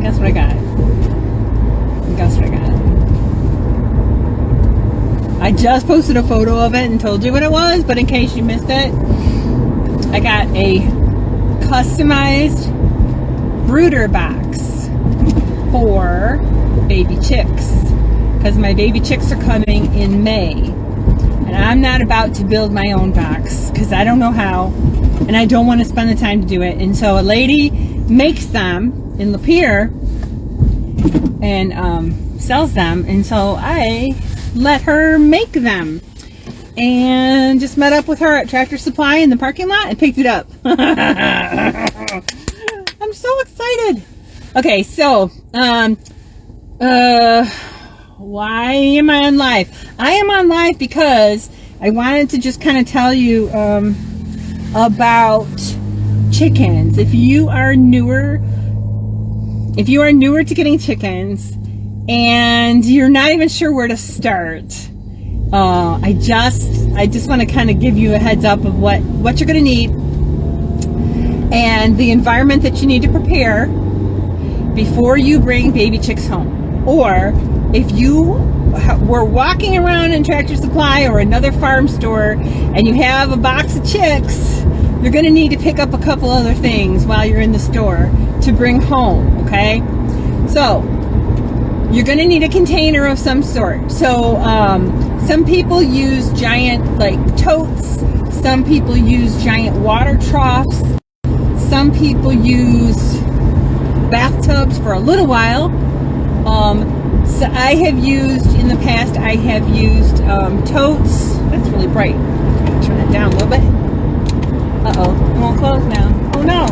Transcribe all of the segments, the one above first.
Guess what I got? Guess what I got? I just posted a photo of it and told you what it was, but in case you missed it, I got a customized brooder box for baby chicks, because my baby chicks are coming in May, and I'm not about to build my own box because I don't know how, and I don't want to spend the time to do it. And so a lady makes them in Lapeer and sells them, and so I let her make them, and just met up with her at Tractor Supply in the parking lot and picked it up. I'm so excited. Okay, so why am I on live? I am on live because I wanted to just kind of tell you about chickens. If you are newer to getting chickens and you're not even sure where to start, I just want to kind of give you a heads up of what you're going to need and the environment that you need to prepare before you bring baby chicks home. Or if you were walking around in Tractor Supply or another farm store and you have a box of chicks, you're going to need to pick up a couple other things while you're in the store to bring home, okay? So you're going to need a container of some sort. So some people use giant like totes, some people use giant water troughs, some people use bathtubs for a little while. So I have used, in the past, I have used totes. That's really bright. I'm going to turn it down a little bit. Uh-oh, it won't close now. Oh no.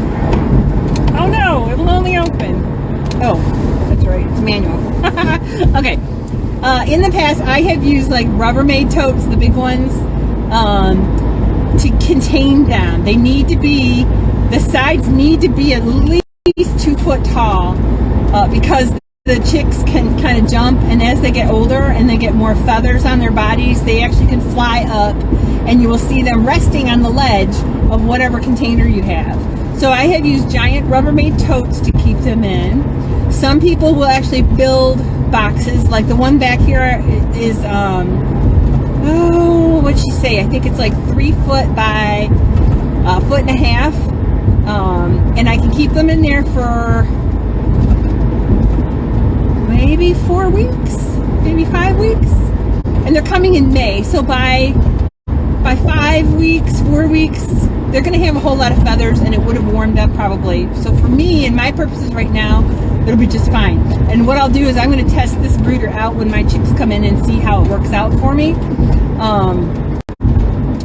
Oh no, it will only open. Oh, that's right, it's manual. Okay, in the past, I have used like Rubbermaid totes, the big ones, to contain them. They need to be, the sides need to be at least 2 foot tall, because the chicks can kind of jump, and as they get older and they get more feathers on their bodies, they actually can fly up, and you will see them resting on the ledge of whatever container you have. So I have used giant Rubbermaid totes to keep them in. Some people will actually build boxes, like the one back here is, what'd she say? I think it's like 3 foot by a foot and a half. And I can keep them in there for maybe 4 weeks, maybe 5 weeks. And they're coming in May, so by 5 weeks, 4 weeks, they're going to have a whole lot of feathers, and it would have warmed up probably. So for me and my purposes right now, it'll be just fine. And what I'll do is I'm going to test this brooder out when my chicks come in and see how it works out for me.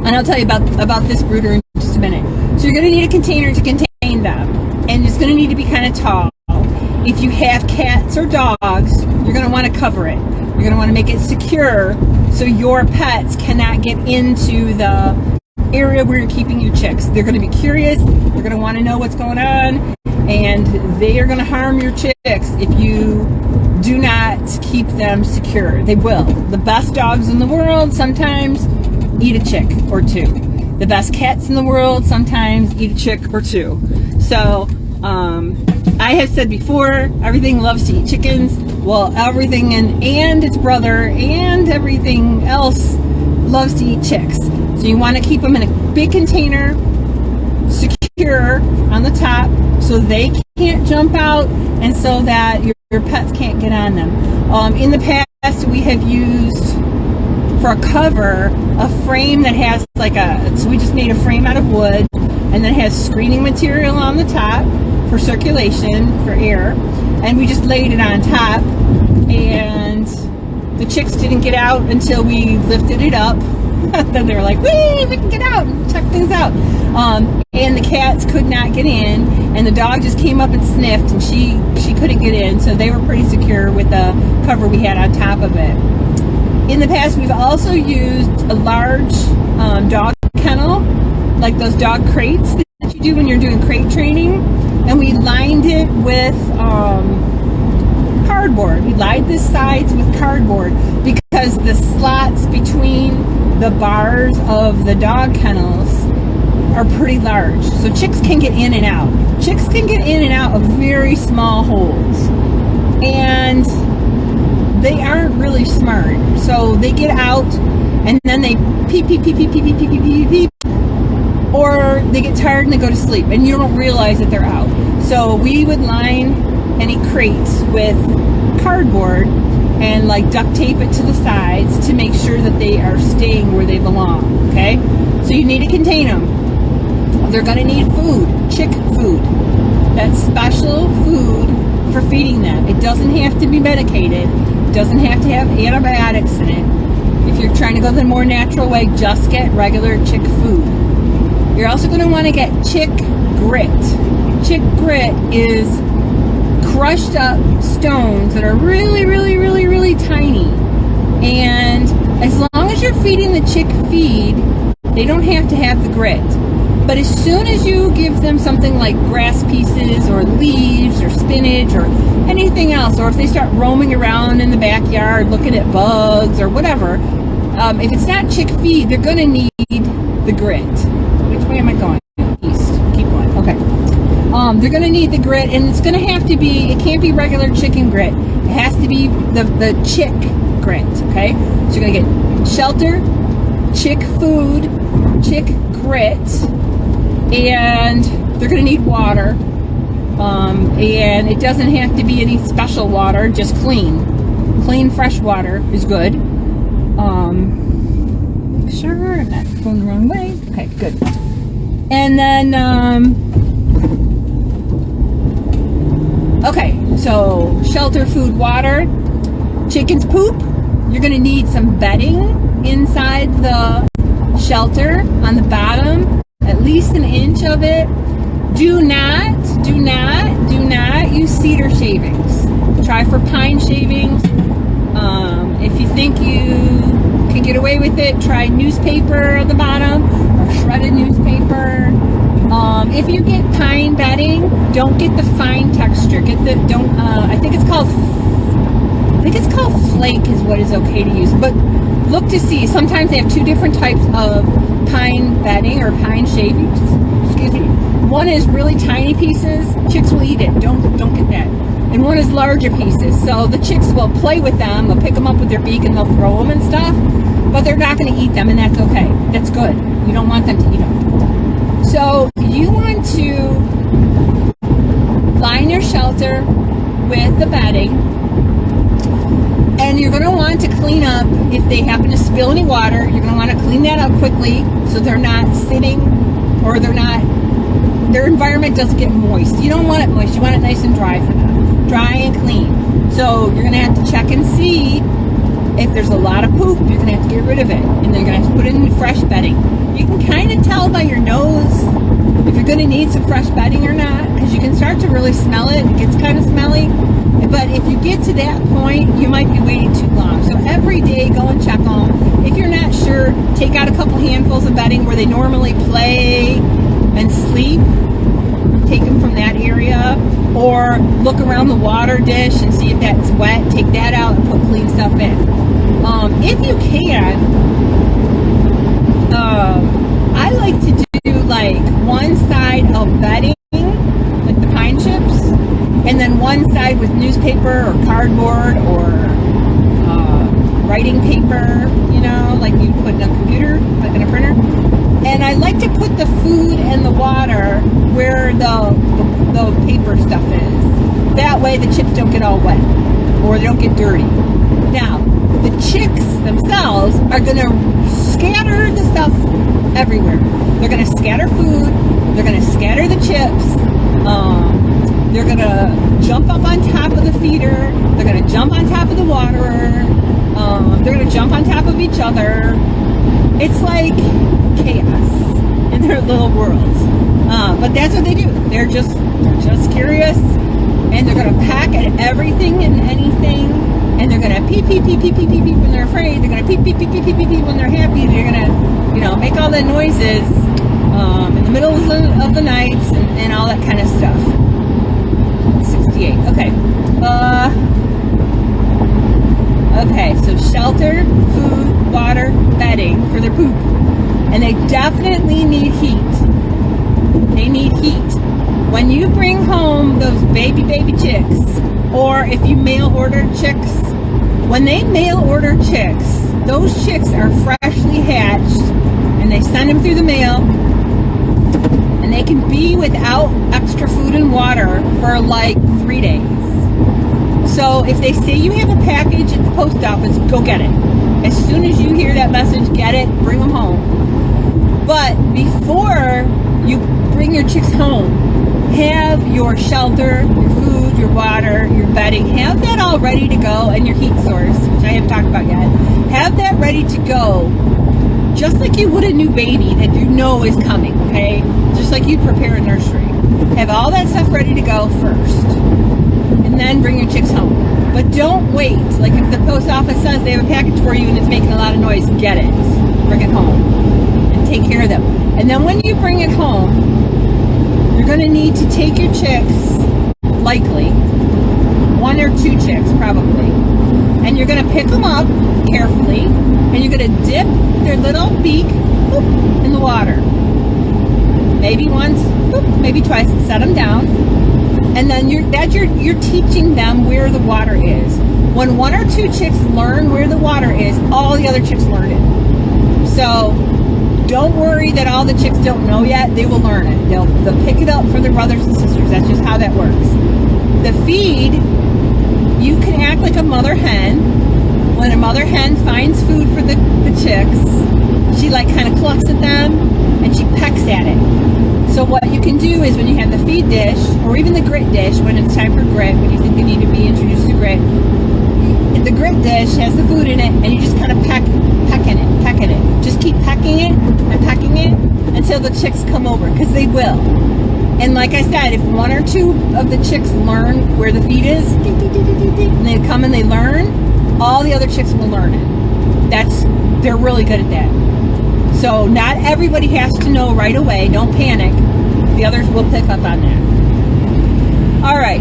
And I'll tell you about this brooder in just a minute. So you're going to need a container to contain them, and it's going to need to be kind of tall. If you have cats or dogs, you're going to want to cover it. You're going to want to make it secure so your pets cannot get into the area where you're keeping your chicks. They're going to be curious, they're going to want to know what's going on, and they are going to harm your chicks if you do not keep them secure. They will. The best dogs in the world sometimes eat a chick or two. The best cats in the world sometimes eat a chick or two. So I have said before, everything loves to eat chickens. Well, everything and its brother and everything else loves to eat chicks. So you want to keep them in a big container, secure on the top, so they can't jump out and so that your pets can't get on them. In the past, we have used, for a cover, a frame that has like so we just made a frame out of wood, and then it has screening material on the top for circulation, for air, and we just laid it on top, and the chicks didn't get out until we lifted it up. Then they were like, wee, we can get out and check things out. And the cats could not get in, and the dog just came up and sniffed, and she couldn't get in, so they were pretty secure with the cover we had on top of it. In the past, we've also used a large dog kennel, like those dog crates that you do when you're doing crate training, and we lined it with cardboard. We lined the sides with cardboard because the slots between the bars of the dog kennels are pretty large. So chicks can get in and out. Chicks can get in and out of very small holes. And they aren't really smart. So they get out and then they peep, peep, peep, peep, peep, peep, peep, peep, peep. Or they get tired and they go to sleep and you don't realize that they're out. So we would line any crates with cardboard and like duct tape it to the sides to make sure that they are staying where they belong, okay? So you need to contain them. They're gonna need food, chick food. That's special food for feeding them. It doesn't have to be medicated. It doesn't have to have antibiotics in it. If you're trying to go the more natural way, just get regular chick food. You're also gonna wanna get chick grit. Chick grit is crushed up stones that are really, really, really, really tiny. And as long as you're feeding the chick feed, they don't have to have the grit. But as soon as you give them something like grass pieces or leaves or spinach or anything else, or if they start roaming around in the backyard looking at bugs or whatever, if it's not chick feed, they're going to need the grit. Which way am I going? East. Keep going. Okay. They're going to need the grit, and it's going to have to be, it can't be regular chicken grit. It has to be the chick grit, okay? So you're going to get shelter, chick food, chick grit, and they're going to need water. And it doesn't have to be any special water, just clean. Clean, fresh water is good. Sure, I'm not going the wrong way. Okay, good. And then, okay, so shelter, food, water, chicken's poop. You're going to need some bedding inside the shelter on the bottom, at least an inch of it. Do not use cedar shavings. Try for pine shavings. If you think you can get away with it, try newspaper at the bottom or shredded newspaper. If you get pine bedding, don't get the fine texture. Get the I think it's called flake is what is okay to use. But look to see. Sometimes they have two different types of pine bedding or pine shavings. Excuse me. One is really tiny pieces. Chicks will eat it. Don't get that. And one is larger pieces. So the chicks will play with them. They'll pick them up with their beak and they'll throw them and stuff. But they're not going to eat them, and that's okay. That's good. You don't want them to eat them. So you want to line your shelter with the bedding. And you're going to want to clean up if they happen to spill any water. You're going to want to clean that up quickly so they're not sitting or their environment doesn't get moist. You don't want it moist. You want it nice and dry for them. Dry and clean. So you're going to have to check and see if there's a lot of poop. You're going to have to get rid of it. And then you're going to have to put it in fresh bedding. You can kind of tell by your nose if you're going to need some fresh bedding or not, because you can start to really smell it. It gets kind of smelly. But if you get to that point, you might be waiting too long. So every day, go and check them. If you're not sure, take out a couple handfuls of bedding where they normally play and sleep. Take them from that area. Or look around the water dish and see if that's wet. Take that out and put clean stuff in. If you can, I like to do like one side of bedding, like the pine chips, and then one side with newspaper or cardboard or writing paper, you know, like you put in a computer, like in a printer. And I like to put the food and the water where the paper stuff is. That way the chips don't get all wet or they don't get dirty. Now, the chicks themselves are going to scatter the stuff everywhere. They're going to scatter food. They're going to scatter the chips. They're going to jump up on top of the feeder. They're going to jump on top of the waterer. They're going to jump on top of each other. It's like chaos in their little worlds. But that's what they do. They're just curious, and they're going to peck at everything and anything, and they're going to peep, peep, peep, peep, peep, peep, peep when they're afraid. They're going to peep, peep, peep, peep, peep, peep, peep when they're happy. They're going to, you know, make all the noises in the middle of the nights and all that kind of stuff. 68. Okay. Okay, so shelter, food, water, bedding for their poop. And they definitely need heat. They need heat. When you bring home those baby chicks, or if you mail order chicks, when they mail order chicks, those chicks are freshly hatched and they send them through the mail, and they can be without extra food and water for like 3 days. So if they say you have a package at the post office, go get it. As soon as you hear that message, get it, bring them home. But before you bring your chicks home, have your shelter, your food, your water, your bedding, have that all ready to go, and your heat source, which I haven't talked about yet. Have that ready to go, just like you would a new baby that you know is coming, okay? Just like you'd prepare a nursery. Have all that stuff ready to go first, and then bring your chicks home. But don't wait. Like if the post office says they have a package for you and it's making a lot of noise, get it. Bring it home and take care of them. And then when you bring it home, you're going to need to take your chicks, likely, 1 or 2 chicks probably, and you're going to pick them up carefully, and you're going to dip their little beak in the water. Maybe once, maybe twice, set them down, and then you're teaching them where the water is. When 1 or 2 chicks learn where the water is, all the other chicks learn it. So don't worry that all the chicks don't know yet. They will learn it. They'll pick it up for their brothers and sisters. That's just how that works. The feed, you can act like a mother hen. When a mother hen finds food for the chicks, she like kind of clucks at them and she pecks at it. So what you can do is when you have the feed dish, or even the grit dish, when it's time for grit, when you think they need to be introduced to grit, the grit dish has the food in it, and you just kind of peck in it. Just keep pecking it until the chicks come over, because they will. And like I said, if 1 or 2 of the chicks learn where the feed is, and they come and they learn, all the other chicks will learn it. They're really good at that. So not everybody has to know right away. Don't panic. The others will pick up on that. All right.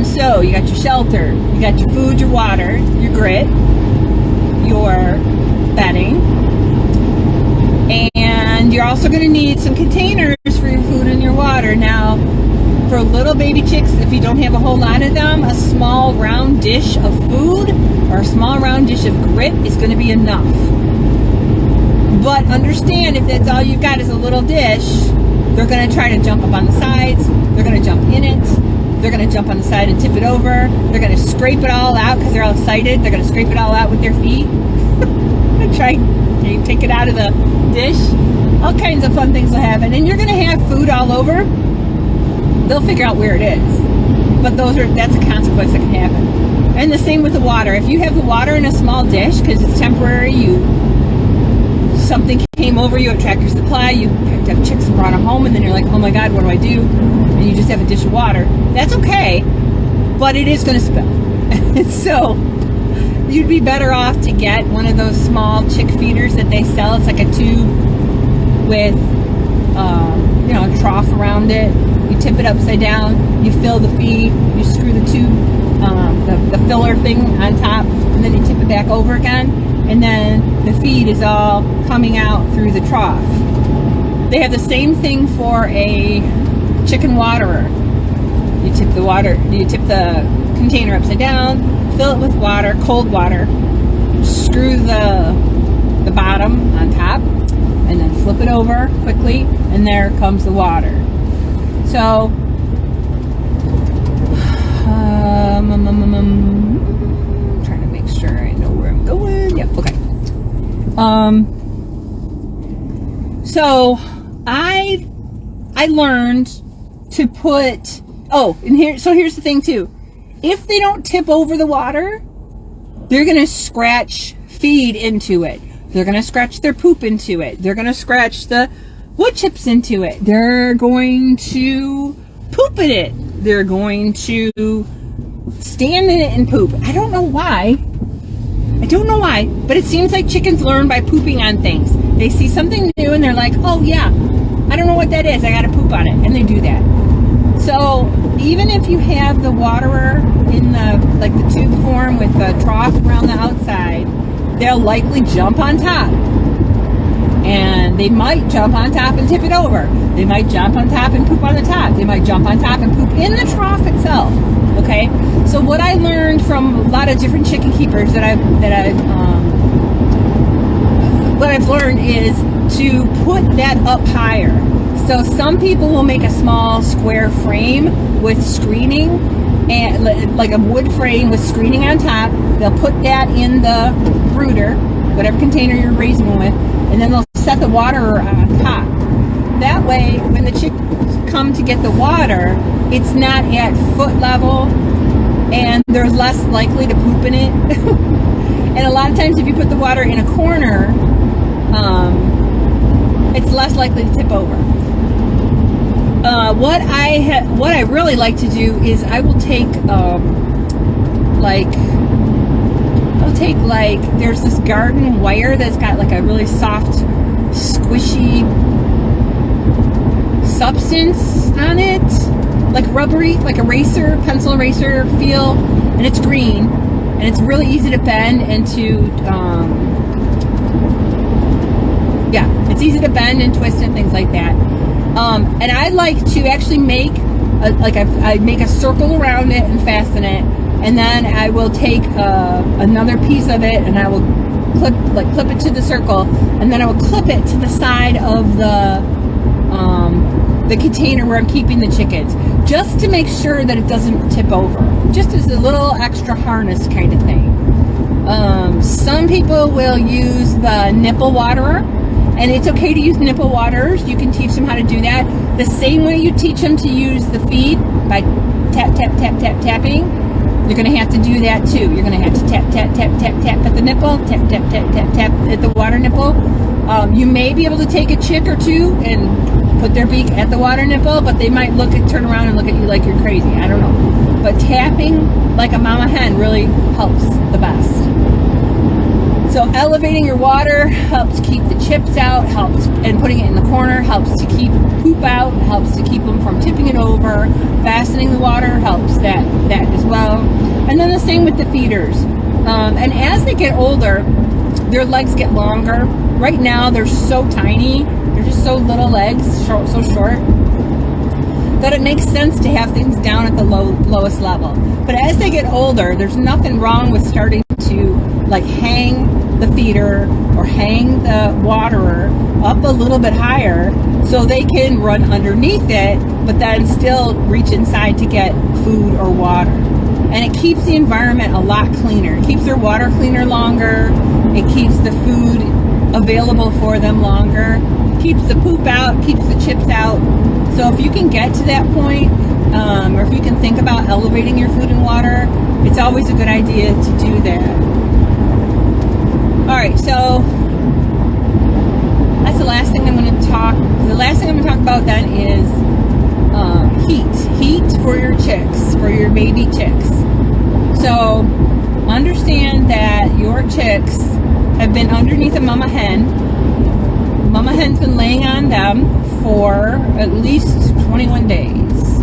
So you got your shelter, you got your food, your water, your grit, your bedding, and you're also going to need some containers for your food and your water. Now, for little baby chicks, if you don't have a whole lot of them, a small round dish of food or a small round dish of grit is going to be enough. But understand, if that's all you've got is a little dish, they're going to try to jump up on the sides, they're going to jump in it, they're going to jump on the side and tip it over, they're going to scrape it all out because they're all excited, they're going to scrape it all out with their feet, try to take it out of the dish. All kinds of fun things will happen, and you're going to have food all over. They'll figure out where it is, but that's a consequence that can happen. And the same with the water. If you have the water in a small dish because it's temporary, something came over you at Tractor Supply, you picked up chicks and brought them home, and then you're like, oh my god, what do I do? And you just have a dish of water. That's okay, but it is going to spill. So you'd be better off to get one of those small chick feeders that they sell. It's like a tube with a trough around it. You tip it upside down, you fill the feed, you screw the tube, the filler thing on top, and then you tip it back over again, and then the feed is all coming out through the trough. They have the same thing for a chicken waterer. You tip the container upside down, fill it with water, cold water, screw the bottom on top, and then flip it over quickly, and there comes the water. So, trying to make sure I know where I'm going. Yep, okay. So I learned to put, here's the thing too. If they don't tip over the water, they're going to scratch feed into it. They're going to scratch their poop into it. They're going to scratch the wood chips into it. They're going to poop in it. They're going to stand in it and poop. I don't know why, but it seems like chickens learn by pooping on things. They see something new and they're like, oh yeah, I don't know what that is, I gotta poop on it, and they do that. So even if you have the waterer in the tube form with the trough around the outside, they'll likely jump on top. And they might jump on top and tip it over. They might jump on top and poop on the top. They might jump on top and poop in the trough itself. Okay? So what I learned from a lot of different chicken keepers what I've learned is to put that up higher. So some people will make a small square frame with screening, and like a wood frame with screening on top. They'll put that in the brooder, whatever container you're raising them with, and then they'll set the water on top. That way, when the chicks come to get the water, it's not at foot level, and they're less likely to poop in it. And a lot of times, if you put the water in a corner, it's less likely to tip over. What I really like to do is I will take there's this garden wire that's got like a really soft, squishy substance on it, like rubbery, like eraser, pencil eraser feel, and it's green, and it's really easy to bend into. It's easy to bend and twist and things like that. And I like to actually make I make a circle around it and fasten it, and then I will take another piece of it and I will clip it to the circle, and then I will clip it to the side of the container where I'm keeping the chickens, just to make sure that it doesn't tip over, just as a little extra harness kind of thing. Some people will use the nipple waterer. And it's okay to use nipple waters. You can teach them how to do that. The same way you teach them to use the feed by tap, tap, tap, tap, tapping. You're going to have to do that too. You're going to have to tap, tap, tap, tap, tap at the nipple, tap, tap, tap, tap, tap at the water nipple. You may be able to take a chick or two and put their beak at the water nipple, but they might turn around and look at you like you're crazy. I don't know. But tapping like a mama hen really helps the best. So elevating your water helps keep the chips out, and putting it in the corner helps to keep poop out, helps to keep them from tipping it over. Fastening the water helps that as well. And then the same with the feeders. And as they get older, their legs get longer. Right now, they're so tiny. They're just so little legs, so short, that it makes sense to have things down at the lowest level. But as they get older, there's nothing wrong with starting to hang the feeder or hang the waterer up a little bit higher so they can run underneath it, but then still reach inside to get food or water. And it keeps the environment a lot cleaner. It keeps their water cleaner longer. It keeps the food available for them longer. It keeps the poop out, keeps the chips out. So if you can get to that point, or if you can think about elevating your food and water, it's always a good idea to do that. Alright, so that's the last thing I'm going to talk. The last thing I'm going to talk about then is heat for your chicks, for your baby chicks. So understand that your chicks have been underneath a mama hen. Mama hen's been laying on them for at least 21 days.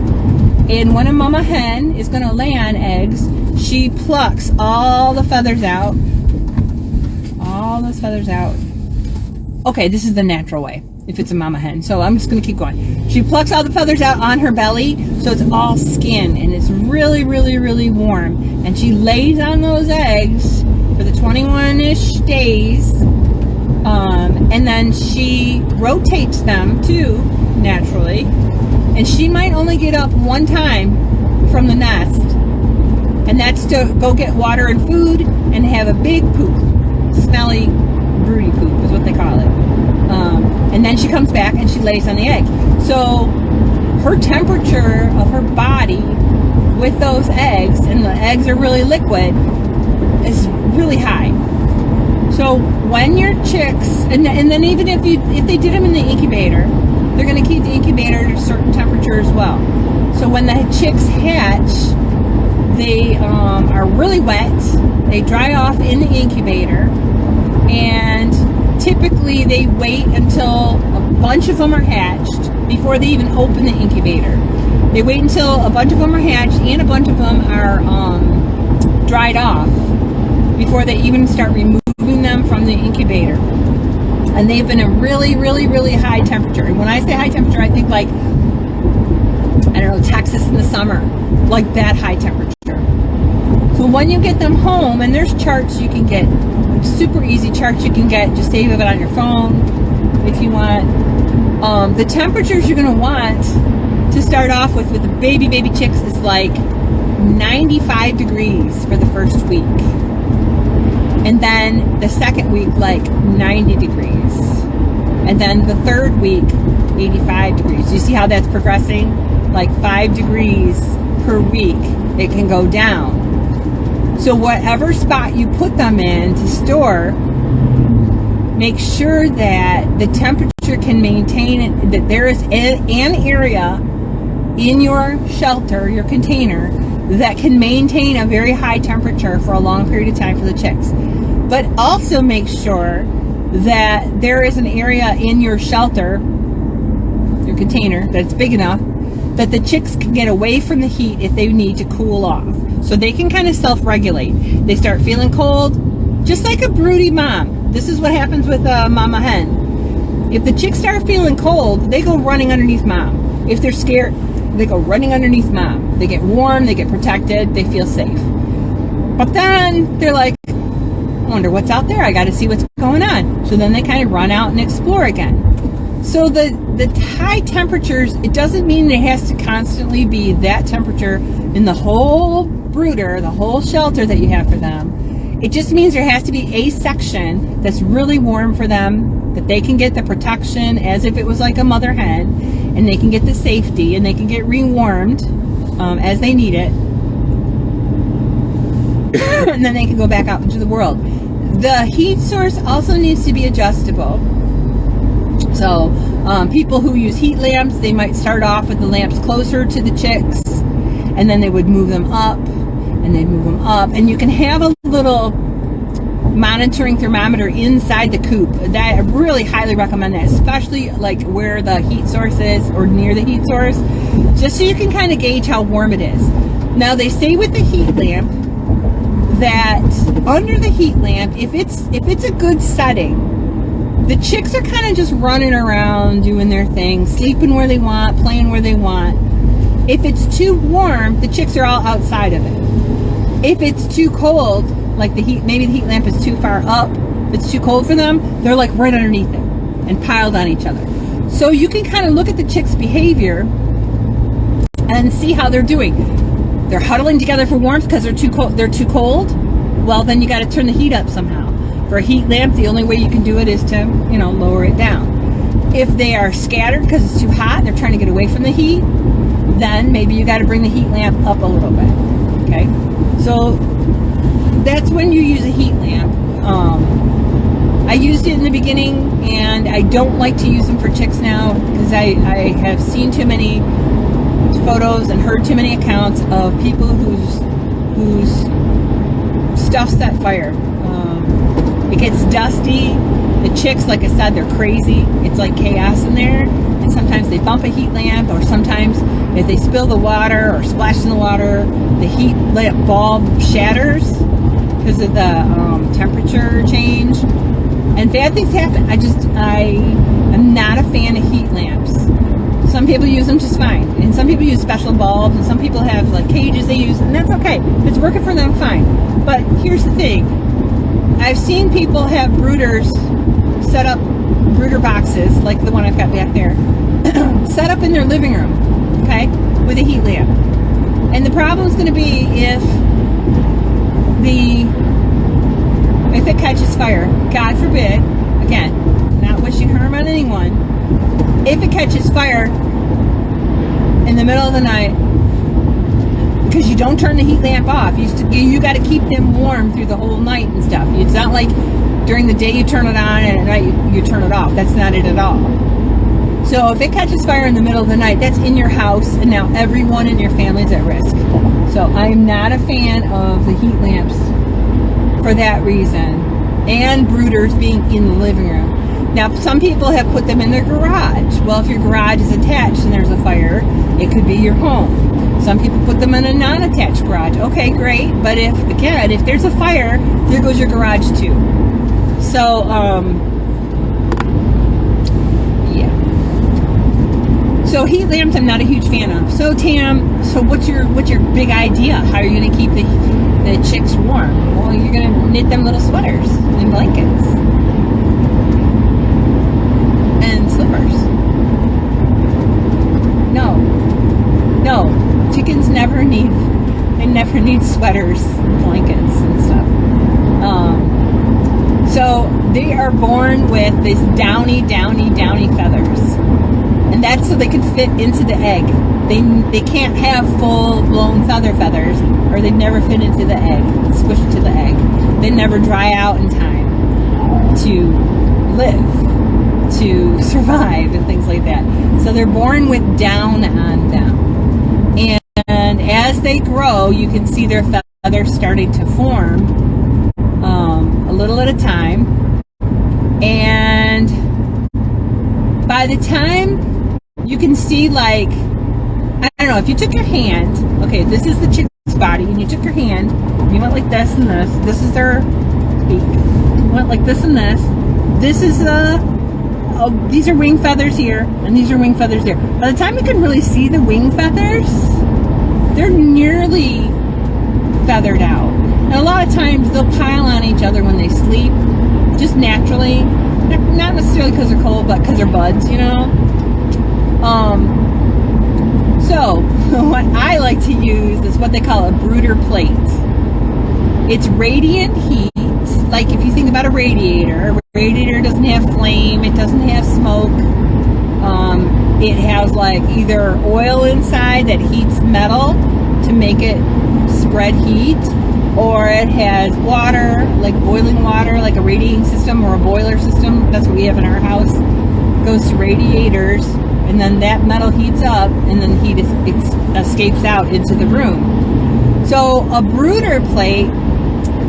And when a mama hen is going to lay on eggs, she plucks all the feathers out. All those feathers out. Okay, this is the natural way if it's a mama hen. So I'm just going to keep going. She plucks all the feathers out on her belly, so it's all skin, and it's really, really, really warm. And she lays on those eggs for the 21-ish days, and then she rotates them too, naturally. And she might only get up one time from the nest, and that's to go get water and food and have a big poop. Smelly, broody poop is what they call it. And then she comes back and she lays on the egg. So her temperature of her body with those eggs, and the eggs are really liquid, is really high. So when your chicks, and then even if they did them in the incubator, they're going to keep the incubator at a certain temperature as well. So when the chicks hatch, they are really wet. They dry off in the incubator, and typically they wait until a bunch of them are hatched before they even open the incubator. They wait until a bunch of them are hatched and a bunch of them are dried off before they even start removing them from the incubator. And they've been a really, really, really high temperature. And when I say high temperature, I think like, I don't know, Texas in the summer, like that high temperature. So when you get them home, and there's charts you can get, super easy charts you can get, just save it on your phone if you want. The temperatures you're going to want to start off with the baby chicks is like 95 degrees for the first week. And then the second week, like 90 degrees. And then the third week, 85 degrees. You see how that's progressing? Like 5 degrees per week, it can go down. So whatever spot you put them in to store, make sure that the temperature can maintain, that there is an area in your shelter, your container, that can maintain a very high temperature for a long period of time for the chicks. But also make sure that there is an area in your shelter, your container, that's big enough that the chicks can get away from the heat if they need to cool off. So they can kind of self-regulate. They start feeling cold, just like a broody mom. This is what happens with a mama hen. If the chicks start feeling cold, they go running underneath mom. If they're scared, they go running underneath mom. They get warm, they get protected, they feel safe. But then they're like, I wonder what's out there. I got to see what's going on. So then they kind of run out and explore again. So the high temperatures, it doesn't mean it has to constantly be that temperature in the whole brooder, the whole shelter that you have for them. It just means there has to be a section that's really warm for them, that they can get the protection as if it was like a mother hen, and they can get the safety, and they can get rewarmed as they need it. And then they can go back out into the world. The heat source also needs to be adjustable. So people who use heat lamps, they might start off with the lamps closer to the chicks, and then they would move them up, and they'd move them up. And you can have a little monitoring thermometer inside the coop. That I really highly recommend that, especially like where the heat source is or near the heat source, just so you can kind of gauge how warm it is. Now they say with the heat lamp that under the heat lamp, if it's a good setting, the chicks are kind of just running around doing their thing, sleeping where they want, playing where they want. If it's too warm, the chicks are all outside of it. If it's too cold, like maybe the heat lamp is too far up, if it's too cold for them, they're like right underneath it and piled on each other. So you can kind of look at the chicks' behavior and see how they're doing. They're huddling together for warmth because they're too cold. Well, then you got to turn the heat up somehow. For a heat lamp, the only way you can do it is to, lower it down. If they are scattered because it's too hot and they're trying to get away from the heat, then maybe you got to bring the heat lamp up a little bit. Okay, so that's when you use a heat lamp. I used it in the beginning, and I don't like to use them for chicks now because I have seen too many photos and heard too many accounts of people whose stuff set fire. It gets dusty. The chicks, like I said, they're crazy. It's like chaos in there. And sometimes they bump a heat lamp, or sometimes if they spill the water or splash in the water, the heat lamp bulb shatters because of the temperature change. And bad things happen. I am not a fan of heat lamps. Some people use them just fine. And some people use special bulbs, and some people have like cages they use, and that's okay. If it's working for them, fine. But here's the thing. I've seen people have brooders set up, brooder boxes, like the one I've got back there, set up in their living room, okay, with a heat lamp. And the problem's going to be if it catches fire, God forbid, again, not wishing harm on anyone, if it catches fire in the middle of the night, because you don't turn the heat lamp off. You got to keep them warm through the whole night and stuff. It's not like during the day you turn it on and at night you turn it off. That's not it at all. So if it catches fire in the middle of the night, that's in your house, and now everyone in your family is at risk. So I'm not a fan of the heat lamps for that reason, and brooders being in the living room. Now, some people have put them in their garage. Well, if your garage is attached and there's a fire, it could be your home. Some people put them in a non-attached garage. Okay, great. But if there's a fire, there goes your garage too. So, So heat lamps, I'm not a huge fan of. So Tam, so what's your big idea? How are you going to keep the chicks warm? Well, you're going to knit them little sweaters and blankets and slippers. No, chickens never need sweaters, and blankets, and stuff. So they are born with these downy feathers. And that's so they can fit into the egg. They can't have full-blown feathers, or they'd never fit into the egg, squish into the egg. They never dry out in time to live, to survive, and things like that. So they're born with down on them. And as they grow, you can see their feathers starting to form a little at a time. And by the time you can see, like, I don't know, if you took your hand, okay, this is the chick's body, and you took your hand, you went like this and this is their beak, you went like this and this is these are wing feathers here, and these are wing feathers there. By the time you can really see the wing feathers, they're nearly feathered out. And a lot of times they'll pile on each other when they sleep, just naturally, not necessarily because they're cold, but because they're buds, you know. So what I like to use is what they call a brooder plate. It's radiant heat. Like if you think about a radiator doesn't have flame, it doesn't have smoke. It has like either oil inside that heats metal to make it spread heat, or it has water, like boiling water, like a radiating system or a boiler system. That's what we have in our house. It goes to radiators, and then that metal heats up, and then heat escapes out into the room. So a brooder plate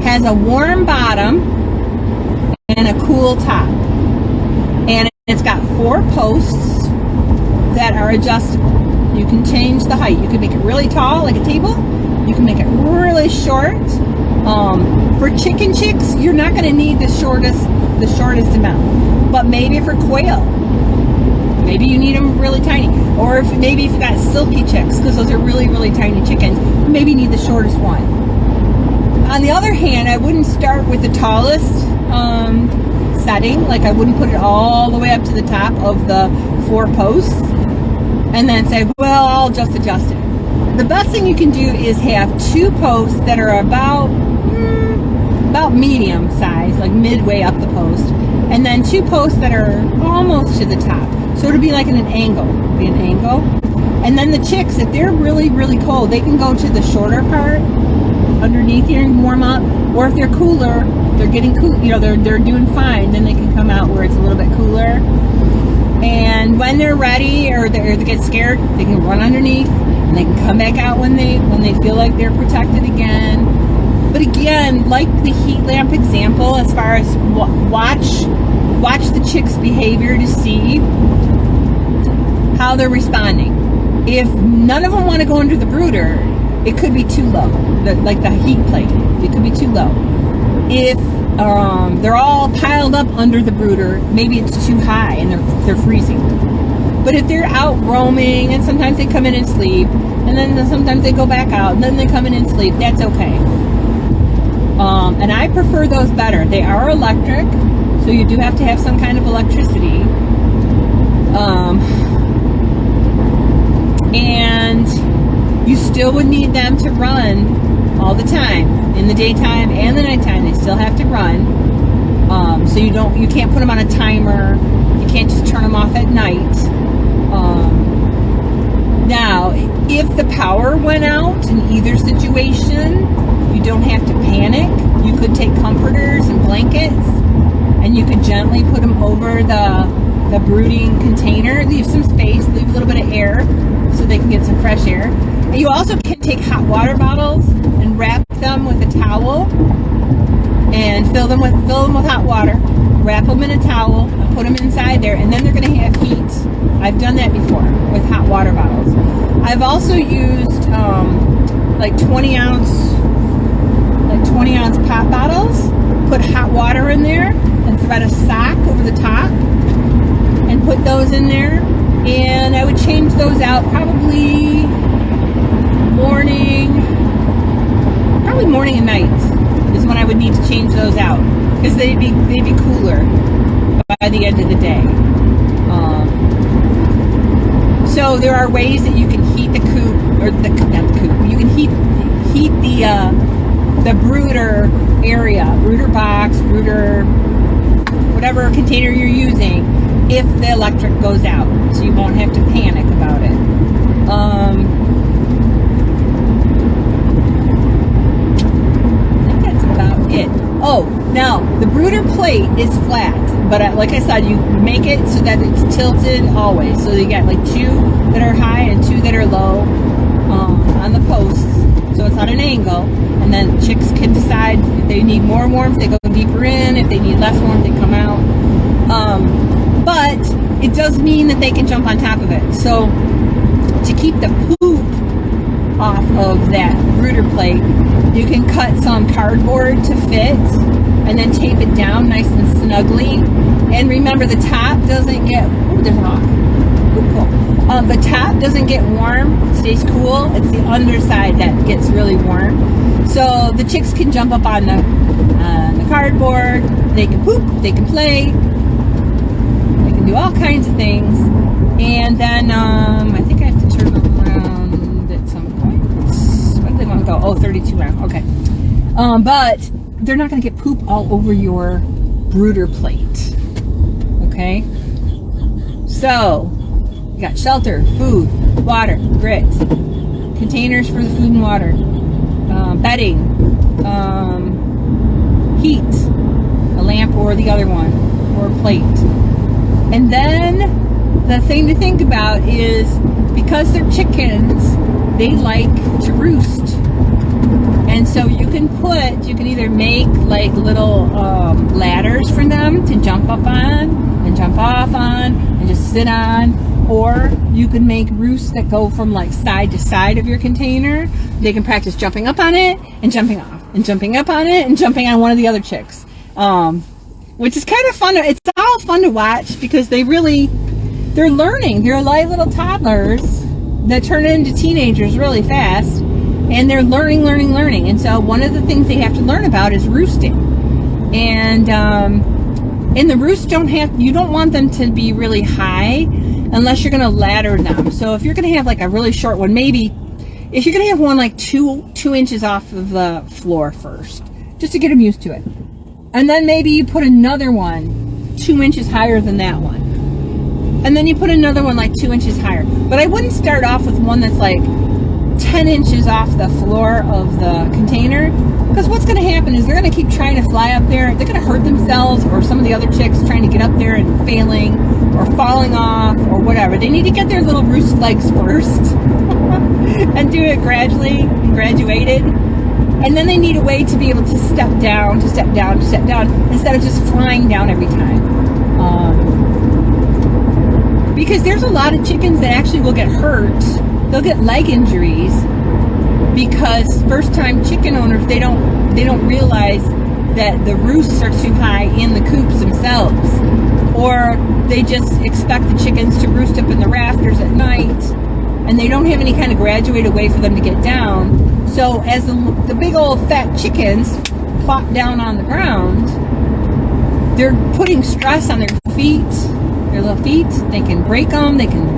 has a warm bottom and a cool top, and it's got 4 posts that are adjustable. You can change the height. You can make it really tall, like a table. You can make it really short. For chicken chicks, you're not going to need the shortest amount, but maybe for quail, maybe you need them really tiny. Or maybe if you've got silky chicks, because those are really, really tiny chickens, maybe you need the shortest one. On the other hand, I wouldn't start with the tallest setting. Like I wouldn't put it all the way up to the top of the 4 posts and then say, well, I'll just adjust it. The best thing you can do is have 2 posts that are about medium size, like midway up the post, and then 2 posts that are almost to the top. So it'll be like an angle. And then the chicks, if they're really, really cold, they can go to the shorter part underneath here and warm up. Or if they're cooler, they're getting cool, you know, they're doing fine, then they can come out where it's a little bit cooler. And when they're ready or they get scared, they can run underneath, and they can come back out when they feel like they're protected again. But again, like the heat lamp example, as far as watch the chick's behavior to see how they're responding. If none of them want to go under the brooder, it could be too low. Like the heat plate, it could be too low. If they're all piled up under the brooder, maybe it's too high and they're freezing. But if they're out roaming, and sometimes they come in and sleep, and then sometimes they go back out, and then they come in and sleep, that's okay. And I prefer those better. They are electric, so you do have to have some kind of electricity. And you still would need them to run all the time, in the daytime and the nighttime. They still have to run. So you can't put them on a timer. You can't just turn them off at night. Now, if the power went out in either situation, you don't have to panic. You could take comforters and blankets, and you could gently put them over the brooding container. Leave some space, leave a little bit of air so they can get some fresh air. And you also can take hot water bottles and wrap them with a towel and fill them with hot water. Wrap them in a towel and put them inside there, and then they're going to have heat. I've done that before with hot water bottles. I've also used like 20 ounce pop bottles. Put hot water in there and thread a sock over the top and put those in there, And I would change those out probably morning and night is when I would need to change those out, because they'd be cooler by the end of the day. So there are ways that you can heat the coop, or not the coop. You can heat the brooder area, brooder box, brooder, whatever container you're using, if the electric goes out, so you won't have to panic about it. I think that's about it. Oh, now the brooder plate is flat, but like I said, you make it so that it's tilted always. So you got like 2 that are high and 2 that are low on the posts, so it's on an angle. And then chicks can decide if they need more warmth, they go deeper in. If they need less warmth, they come out. But it does mean that they can jump on top of it. So to keep the poop off of that brooder plate, you can cut some cardboard to fit and then tape it down nice and snugly. And remember, the top doesn't get, oh, there's a hawk. Cool. The top doesn't get warm, it stays cool. It's the underside that gets really warm. So the chicks can jump up on the cardboard, they can poop, they can play, they can do all kinds of things. And then I think I have to turn around at some point. Where do they want to go? Oh, 32 round. Okay. But they're not going to get poop all over your brooder plate. Okay? So, you got shelter, food, water, grit, containers for the food and water, bedding, heat, a lamp or the other one, or a plate. And then the thing to think about is, because they're chickens, they like to roost. And so you can either make like little ladders for them to jump up on and jump off on and just sit on. Or you can make roosts that go from like side to side of your container. They can practice jumping up on it and jumping off, and jumping up on it and jumping on one of the other chicks. Which is kind of fun. It's all fun to watch, because they're learning. They're like little toddlers that turn into teenagers really fast, and they're learning. And so one of the things they have to learn about is roosting. And the roosts you don't want them to be really high unless you're going to ladder them. So if you're going to have like a really short one, maybe if you're going to have one like two inches off of the floor first, just to get them used to it. And then maybe you put another one 2 inches higher than that one. And then you put another one like 2 inches higher. But I wouldn't start off with one that's like 10 inches off the floor of the container, because what's going to happen is they're going to keep trying to fly up there. They're going to hurt themselves, or some of the other chicks trying to get up there and failing or falling off or whatever. They need to get their little roost legs first and do it gradually, graduated. And then they need a way to be able to step down, instead of just flying down every time. Because there's a lot of chickens that actually will get hurt. They'll get leg injuries because first-time chicken owners, they don't realize that the roosts are too high in the coops themselves, or they just expect the chickens to roost up in the rafters at night, and they don't have any kind of graduated way for them to get down. So as the big old fat chickens plop down on the ground, they're putting stress on their feet, their little feet. They can break them. They can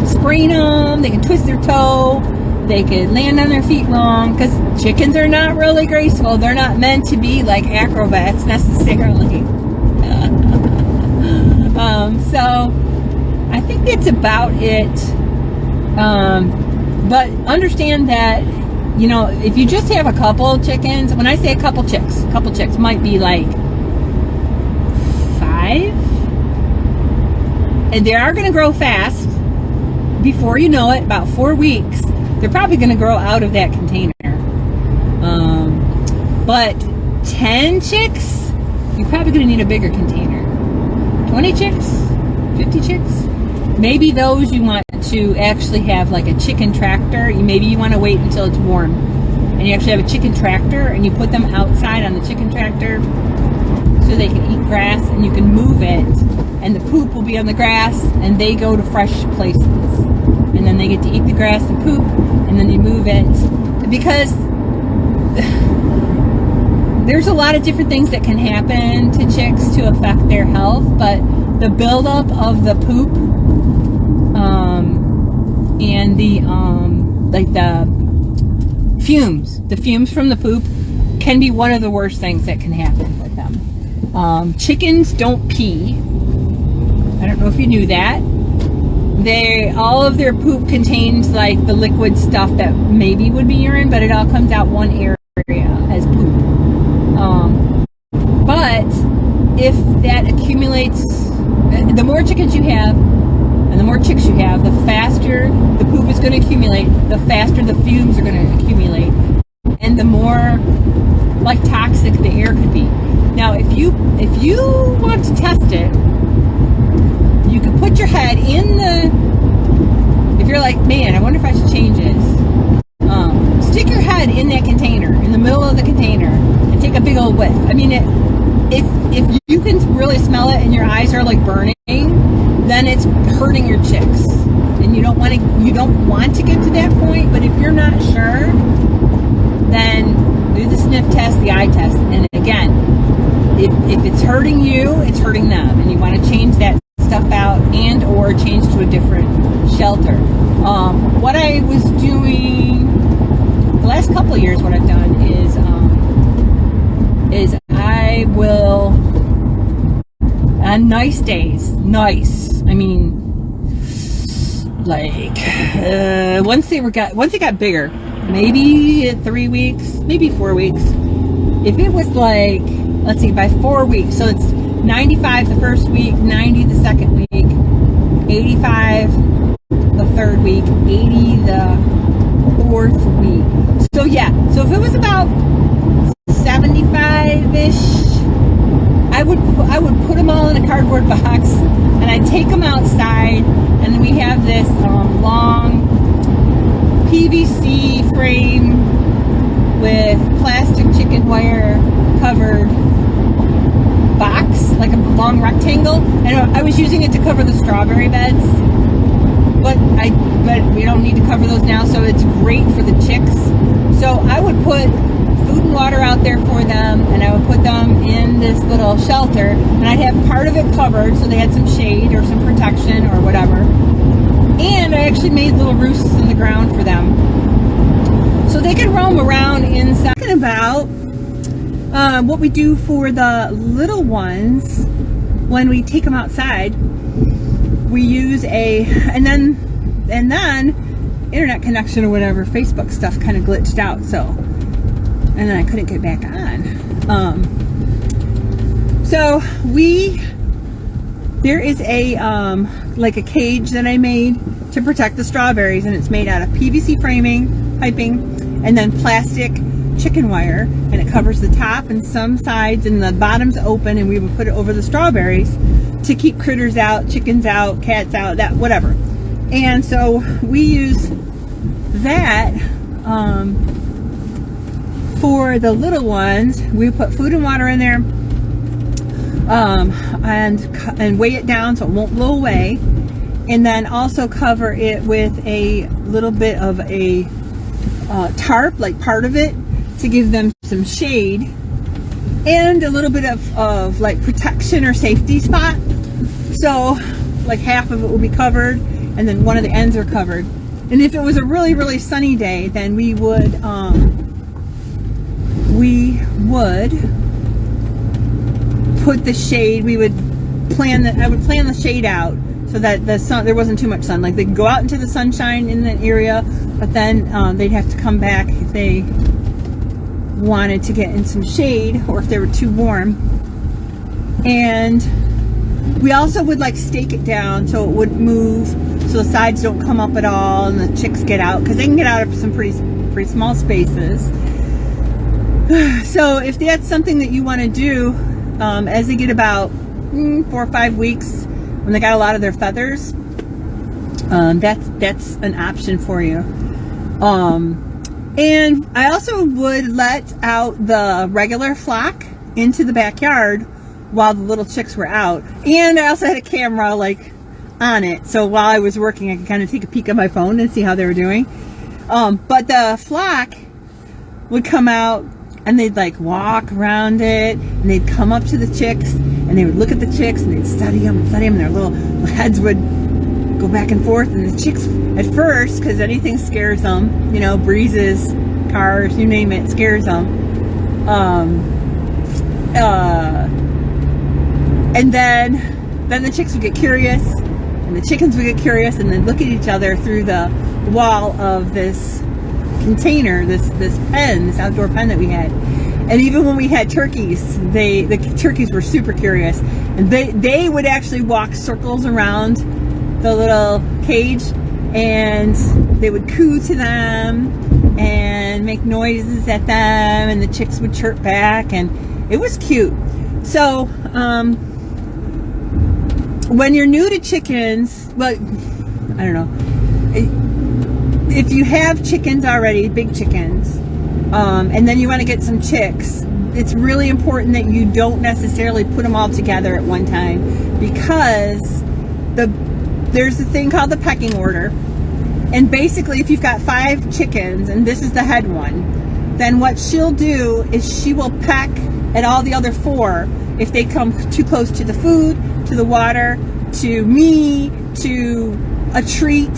sprain them. They can twist their toe. They could land on their feet wrong, because chickens are not really graceful. They're not meant to be like acrobats necessarily. So I think that's about it. But understand that, if you just have a couple chickens, when I say a couple chicks might be like 5, and they are going to grow fast. Before you know it, about 4 weeks, they're probably going to grow out of that container. But 10 chicks, you're probably going to need a bigger container. 20 chicks, 50 chicks, maybe those you want to actually have like a chicken tractor. Maybe you want to wait until it's warm, and you actually have a chicken tractor, and you put them outside on the chicken tractor so they can eat grass, and you can move it and the poop will be on the grass, and they go to fresh places, and then they get to eat the grass and poop, and then you move it, because there's a lot of different things that can happen to chicks to affect their health, but the buildup of the poop and the like the fumes from the poop can be one of the worst things that can happen with them. Chickens don't pee. I don't know if you knew that. All of their poop contains like the liquid stuff that maybe would be urine, but it all comes out one area as poop. But if that accumulates, the more chickens you have and the more chicks you have, the faster the poop is going to accumulate, the faster the fumes are going to accumulate, and the more like toxic the air could be. Now, if you want to test it, you can put your head in the, if you're like, man, I wonder if I should change this, stick your head in that container, in the middle of the container, and take a big old whiff. I mean, if you can really smell it and your eyes are like burning, then it's hurting your chicks, and you don't want to get to that point. But if you're not sure, then do the sniff test, the eye test, and again, if it's hurting you, it's hurting them, and you want to change that stuff out and or change to a different shelter. What I was doing the last couple of years, what I've done is I will, on nice days, I mean, like once they got bigger, maybe 3 weeks, maybe 4 weeks. If it was like, let's see, by 4 weeks, so it's 95 the first week, 90 the second week, 85 the third week, 80 the fourth week. So yeah, so if it was about 75-ish, I would put them all in a cardboard box, and I'd take them outside, and we have this long PVC frame with plastic chicken wire covered box, like a long rectangle, and I was using it to cover the strawberry beds, but we don't need to cover those now, so it's great for the chicks. So I would put food and water out there for them, and I would put them in this little shelter, and I'd have part of it covered so they had some shade or some protection or whatever. And I actually made little roosts in the ground for them, so they could roam around inside. Talking about what we do for the little ones when we take them outside, we use and then internet connection or whatever, Facebook stuff kind of glitched out, so, and then I couldn't get back on. So there is a like a cage that I made to protect the strawberries, and it's made out of PVC framing, piping, and then plastic chicken wire, and it covers the top and some sides, and the bottom's open, and we would put it over the strawberries to keep critters out, chickens out, cats out, that whatever. And so we use that for the little ones. We put food and water in there, and weigh it down so it won't blow away, and then also cover it with a little bit of a tarp, like part of it, to give them some shade and a little bit of like protection or safety spot. So like half of it will be covered, and then one of the ends are covered. And if it was a really, really sunny day, then we would put the shade, I would plan the shade out so that there wasn't too much sun. Like they could go out into the sunshine in the area, but then they'd have to come back if they wanted to get in some shade or if they were too warm. And we also would like stake it down so it wouldn't move, so the sides don't come up at all and the chicks get out, because they can get out of some pretty small spaces. So if that's something that you want to do as they get about 4 or 5 weeks, when they got a lot of their feathers, that's an option for you. And I also would let out the regular flock into the backyard while the little chicks were out. And I also had a camera like on it, so while I was working I could kind of take a peek at my phone and see how they were doing. But the flock would come out and they'd like walk around it, and they'd come up to the chicks and they would look at the chicks and they'd study them, and their little heads would go back and forth. And the chicks at first, because anything scares them, you know, breezes, cars, you name it, scares them. And then the chicks would get curious, and the chickens would get curious, and then look at each other through the wall of this container, this pen, this outdoor pen that we had. And even when we had turkeys, the turkeys were super curious, and they would actually walk circles around the little cage, and they would coo to them and make noises at them, and the chicks would chirp back, and it was cute. So when you're new to chickens, well, I don't know, if you have chickens already, big chickens, and then you want to get some chicks, it's really important that you don't necessarily put them all together at one time, because there's a thing called the pecking order. And basically, if you've got 5 chickens and this is the head one, then what she'll do is she will peck at all the other 4 if they come too close to the food, to the water, to me, to a treat.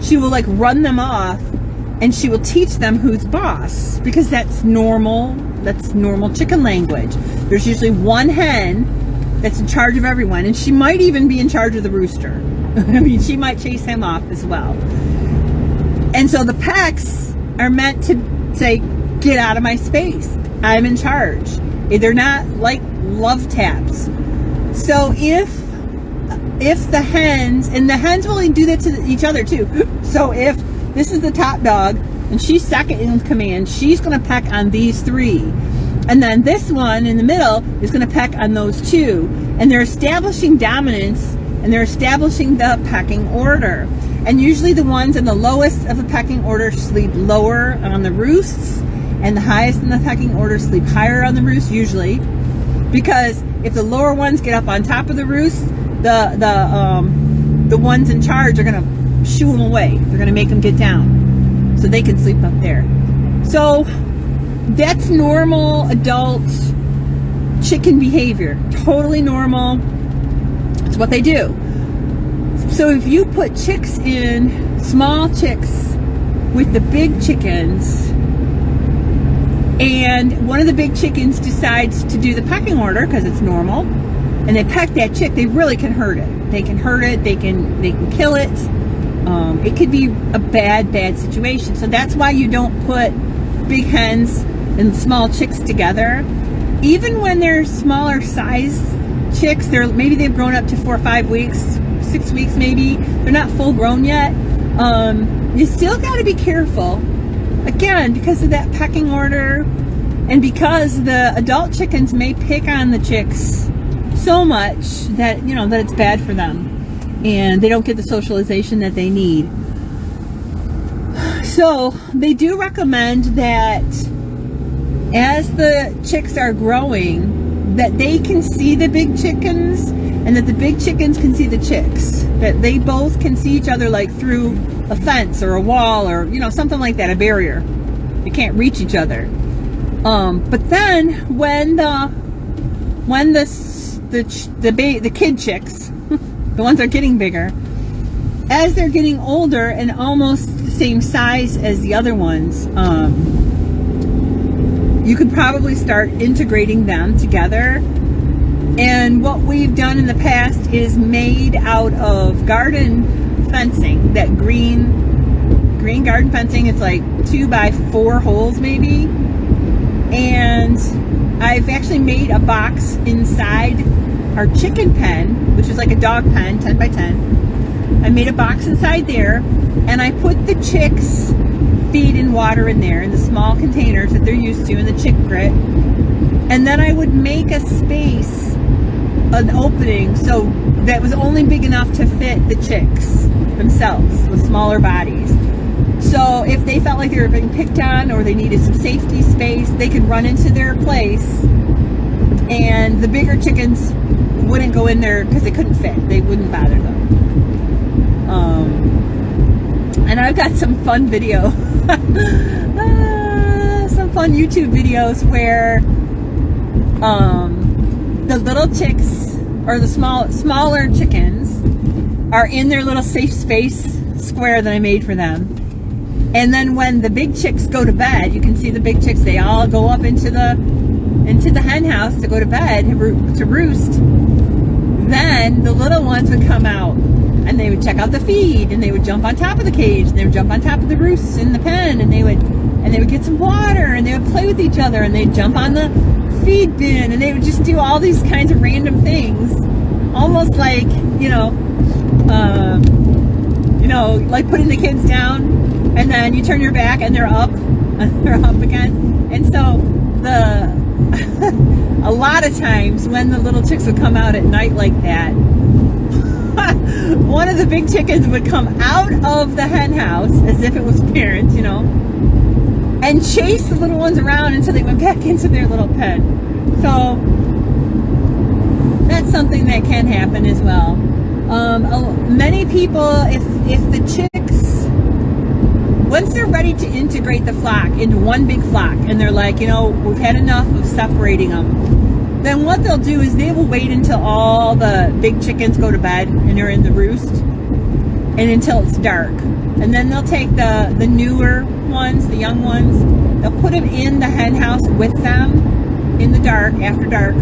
She will like run them off, and she will teach them who's boss, because that's normal chicken language. There's usually one hen that's in charge of everyone, and she might even be in charge of the rooster. I mean, she might chase him off as well. And so the pecks are meant to say, get out of my space, I'm in charge. They're not like love taps. So if the hens, and the hens will do that to each other too. So if this is the top dog and she's second in command, she's going to peck on these 3. And then this one in the middle is going to peck on those 2. And they're establishing dominance, and they're establishing the pecking order. And usually the ones in the lowest of the pecking order sleep lower on the roosts, and the highest in the pecking order sleep higher on the roost, usually. Because if the lower ones get up on top of the roost, the ones in charge are going to shoo them away. They're going to make them get down so they can sleep up there. So that's normal adult chicken behavior. Totally normal. It's what they do. So if you put chicks in, small chicks with the big chickens, and one of the big chickens decides to do the pecking order because it's normal, and they peck that chick, they really can hurt it. They can hurt it. They can kill it. It could be a bad situation. So that's why you don't put big hens and small chicks together. Even when they're smaller size chicks, maybe they've grown up to 4 or 5 weeks, 6 weeks maybe. They're not full grown yet. You still got to be careful. Again, because of that pecking order, and because the adult chickens may pick on the chicks so much that, you know, that it's bad for them, and they don't get the socialization that they need. So they do recommend that as the chicks are growing, that they can see the big chickens, and that the big chickens can see the chicks, that they both can see each other like through a fence or a wall, or, you know, something like that, a barrier. They can't reach each other. But then when the kid chicks, the ones that are getting bigger, as they're getting older and almost the same size as the other ones, you could probably start integrating them together. And what we've done in the past is made out of garden fencing, that green garden fencing. It's like 2 by 4 holes maybe. And I've actually made a box inside our chicken pen, which is like a dog pen, 10 by 10. I made a box inside there, and I put the chicks' feed and water in there in the small containers that they're used to in the chick grit. And then I would make a space, an opening, so that was only big enough to fit the chicks themselves with smaller bodies. So if they felt like they were being picked on, or they needed some safety space, they could run into their place and the bigger chickens wouldn't go in there because they couldn't fit. They wouldn't bother them. And I've got some fun video, some fun YouTube videos where the little chicks or the smaller chickens are in their little safe space square that I made for them. And then when the big chicks go to bed, you can see the big chicks, they all go up into the hen house to go to bed, to roost. Then the little ones would come out and they would check out the feed, and they would jump on top of the cage, and they would jump on top of the roosts in the pen, and they would get some water, and they would play with each other, and they'd jump on the feed bin, and they would just do all these kinds of random things, almost like, like putting the kids down, and then you turn your back and they're up again. And so a lot of times when the little chicks would come out at night like that, one of the big chickens would come out of the hen house as if it was parents, and chase the little ones around until they went back into their little pen. So that's something that can happen as well. Many people, if the chicks, once they're ready to integrate the flock into one big flock, and they're like, we've had enough of separating them, then what they'll do is they will wait until all the big chickens go to bed and they're in the roost, and until it's dark. And then they'll take the newer ones, the young ones, they'll put them in the hen house with them in the dark, after dark,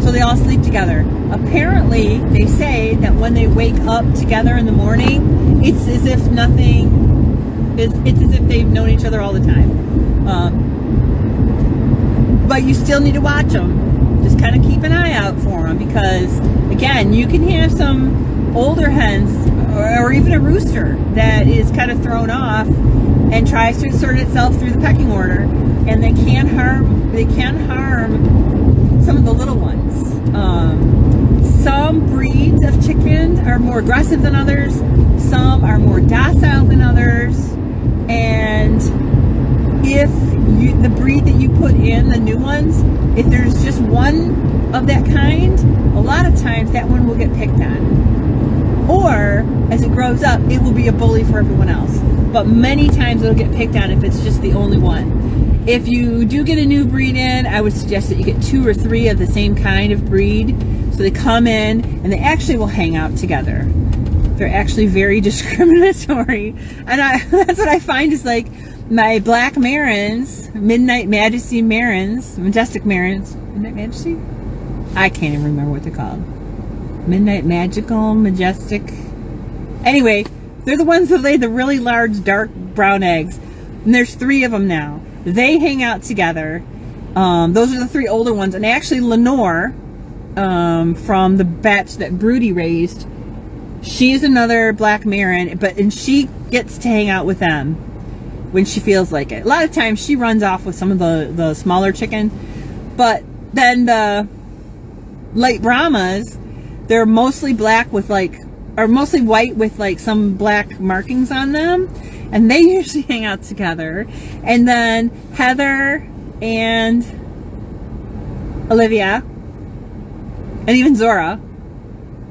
so they all sleep together. Apparently, they say that when they wake up together in the morning, it's as if it's as if they've known each other all the time. But you still need to watch them. Just kind of keep an eye out for them, because again, you can have some older hens or even a rooster that is kind of thrown off and tries to insert itself through the pecking order, and they can harm some of the little ones. Some breeds of chickens are more aggressive than others, some are more docile than others, and if the breed that you put in, the new ones, if there's just one of that kind, a lot of times that one will get picked on. Or, as it grows up, it will be a bully for everyone else. But many times it'll get picked on if it's just the only one. If you do get a new breed in, I would suggest that you get 2 or 3 of the same kind of breed. So they come in, and they actually will hang out together. They're actually very discriminatory. And that's what I find is like, my black Marans, Midnight Majesty Marans, Majestic Marans, Midnight Majesty? I can't even remember what they're called. Midnight Magical, Majestic. Anyway, they're the ones that lay the really large dark brown eggs. And there's 3 of them now. They hang out together. Those are the 3 older ones. And actually Lenore, from the batch that Broody raised, she's another black Maran, and she gets to hang out with them when she feels like it. A lot of times she runs off with some of the smaller chicken, but then the light Brahmas, they're mostly black with mostly white with some black markings on them, and they usually hang out together. And then Heather and Olivia and even Zora,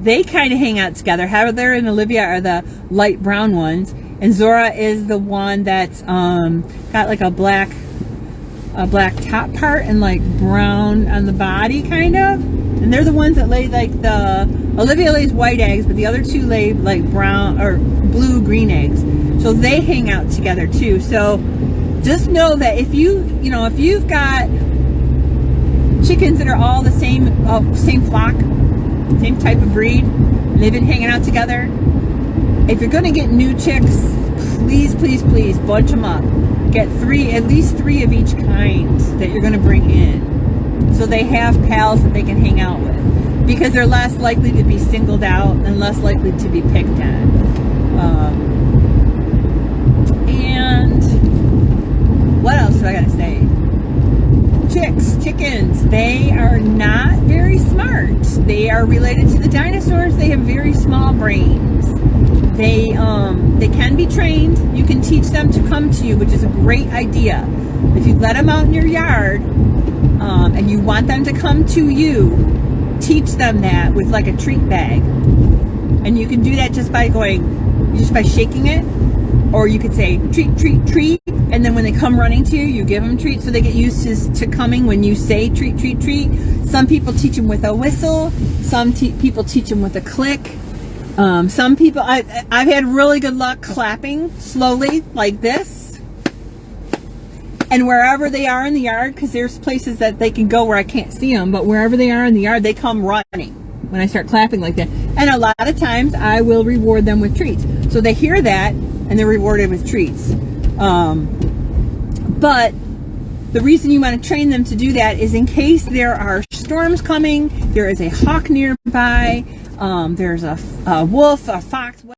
they kind of hang out together. Heather and Olivia are the light brown ones, and Zora is the one that's got like a black top part and like brown on the body, kind of. And they're the ones that lay Olivia lays white eggs, but the other 2 lay like brown or blue green eggs. So they hang out together too. So just know that if you've got chickens that are all the same flock, same type of breed, and they've been hanging out together, if you're going to get new chicks, please bunch them up. Get at least 3 of each kind that you're going to bring in, so they have pals that they can hang out with, because they're less likely to be singled out and less likely to be picked on. And what else do I got to say? Chickens, they are not very smart. They are related to the dinosaurs. They have very small brains. They can be trained. You can teach them to come to you, which is a great idea. If you let them out in your yard, and you want them to come to you, teach them that with like a treat bag. And you can do that just by shaking it. Or you could say treat, treat, treat, and then when they come running to you, you give them treats so they get used to coming when you say treat, treat, treat. Some people teach them with a whistle. Some people teach them with a click. Some people, I've had really good luck clapping slowly like this. And wherever they are in the yard, because there's places that they can go where I can't see them, but wherever they are in the yard, they come running when I start clapping like that. And a lot of times I will reward them with treats. So they hear that and they're rewarded with treats. But the reason you want to train them to do that is in case there are storms coming, there is a hawk nearby, there's a wolf, a fox,